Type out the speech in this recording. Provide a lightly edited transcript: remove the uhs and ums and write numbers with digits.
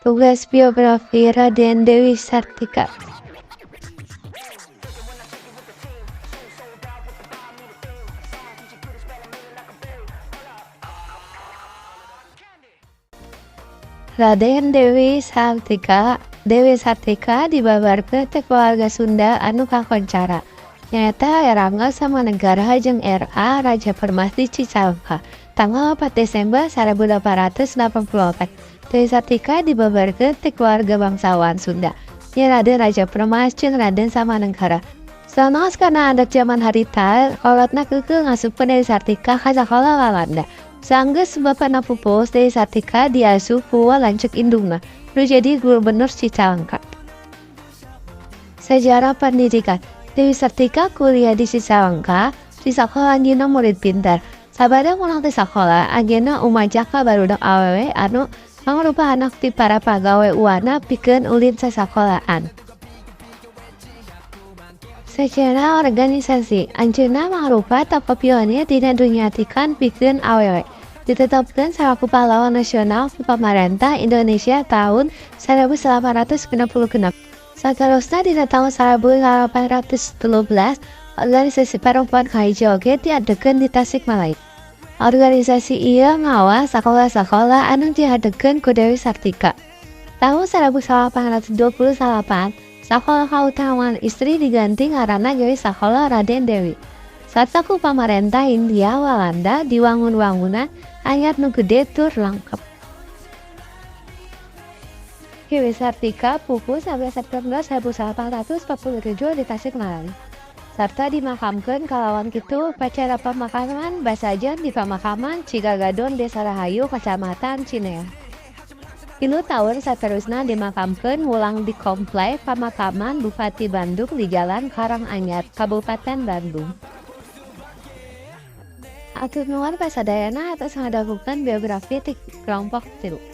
Tugas biografi Raden Dewi Sartika. Raden Dewi Sartika dibabarkeun teh keluarga Sunda anu kakoncara. Nyaeta erangga sama negara jeung RA Raja Permati Cicalengka. Tanggal 4 Desember 1884. Dewi Sartika dibabarkeun teh keluarga bangsawan Sunda. Nya Raden Raja Permas jeung Raden Samanegara. Sanos kana adat zaman harita, kolotna keukeu ngasupkeun Dewi Sartika ka sakola Walanda. Saenggeus bapana pupus Dewi Sartika diasuh ku lanceuk indungna, nu jadi gubernur Cicalengka. Sejarah pendidikan. Dewi Sartika kuliah di Cicalengka, di sakola anjeunna murid pintar. Sabada mulang ti sakola, anjeunna umajaka barudak awewe anu mangrupa anak ti para pagawe uwana pikeun ulin sasakolaan. Secara organisasi, anjeunna mangrupa tokoh pionir dina dunyatikan pikeun awewe. Ditetapkan selaku pahlawan nasional di pemerintah Indonesia tahun 1866. Saterusna dina tahun 1813, organisasi perempuan kahiji oge diadekeun di Tasikmalaya. Organisasi ieu ngawas sakola-sakola anu diadekeun ku Dewi Sartika. Tahun 1828, sakola kautamaan istri diganti ngaranna jadi sakola Raden Dewi. Saat ku pamarentah Hindia Walanda diwangun-wangunan anyar nu gede tur lengkap. Dewi Sartika pupus 11 September 1847 di Tasikmalaya. Sarta dimakamkeun kalawan kitu upacara pemakaman basajeun di pemakaman Cigagadon Desa Rahayu Kecamatan Cinea. Tilu tahun saterusna dimakamkeun ulang di komplek pemakaman Bupati Bandung di Jalan Karanganyar, Kabupaten Bandung. Atur nuhun pasadayana atas ngadagukeun biografi ti kelompok 3.